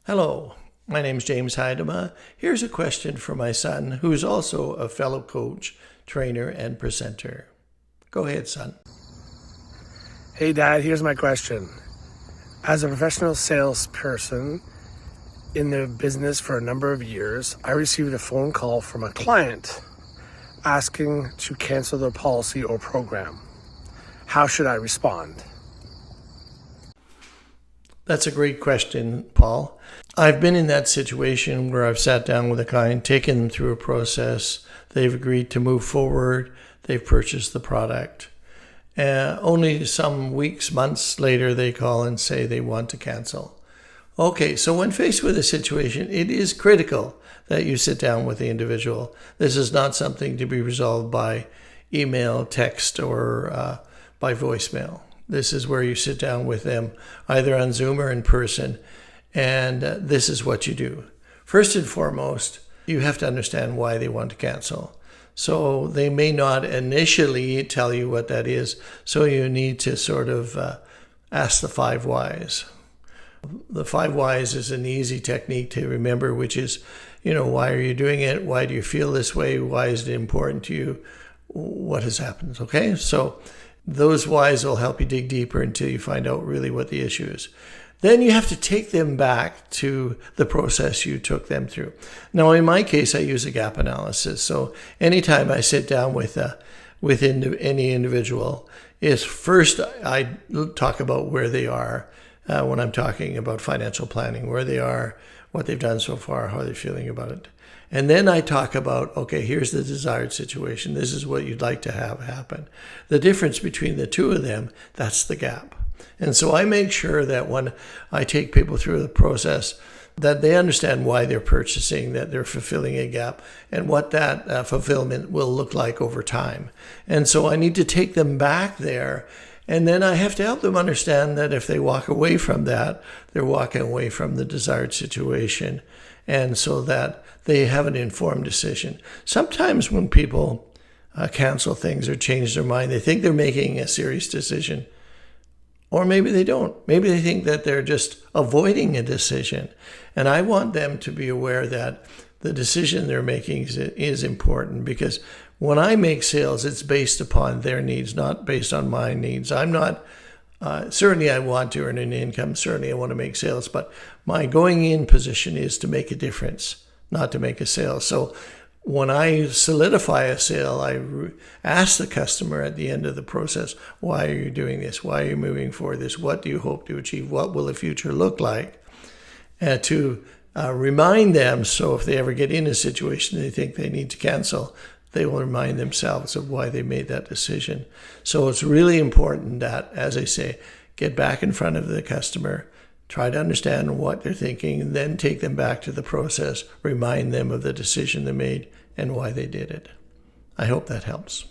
Hello, my name's James Heidema. Here's a question for my son, who's also a fellow coach, trainer, and presenter. Go ahead, son. Hey Dad, here's my question. As a professional salesperson in the business for a number of years, I received a phone call from a client asking to cancel their policy or program. How should I respond? That's a great question, Paul. I've been in that situation where I've sat down with a client, taken them through a process, they've agreed to move forward, they've purchased the product. Only some weeks, months later, they call and say they want to cancel. Okay, so when faced with a situation, it is critical that you sit down with the individual. This is not something to be resolved by email, text, or by voicemail. This is where you sit down with them, either on Zoom or in person, and this is what you do. First and foremost, you have to understand why they want to cancel. So they may not initially tell you what that is, so you need to sort of ask the 5 whys. The 5 whys is an easy technique to remember, which is, why are you doing it? Why do you feel this way? Why is it important to you? What has happened? Okay, so those whys will help you dig deeper until you find out really what the issue is. Then you have to take them back to the process you took them through. Now, in my case, I use a gap analysis. So anytime I sit down with any individual, is first I talk about where they are when I'm talking about financial planning, where they are, what they've done so far, how they're feeling about it. And then I talk about, okay, here's the desired situation. This is what you'd like to have happen. The difference between the two of them, that's the gap. And so I make sure that when I take people through the process, that they understand why they're purchasing, that they're fulfilling a gap, and what that fulfillment will look like over time. And so I need to take them back there. And then I have to help them understand that if they walk away from that, they're walking away from the desired situation. And so that they have an informed decision. Sometimes when people cancel things or change their mind, they think they're making a serious decision. Or maybe they don't. Maybe they think that they're just avoiding a decision. And I want them to be aware that the decision they're making is important, because when I make sales, it's based upon their needs, not based on my needs. I'm not, certainly I want to earn an income, certainly I want to make sales, but my going in position is to make a difference, not to make a sale. So when I solidify a sale, I ask the customer at the end of the process, why are you doing this? Why are you moving forward this? What do you hope to achieve? What will the future look like? And to remind them, so if they ever get in a situation they think they need to cancel, they will remind themselves of why they made that decision. So it's really important that, as I say, get back in front of the customer, try to understand what they're thinking, and then take them back to the process, remind them of the decision they made and why they did it. I hope that helps.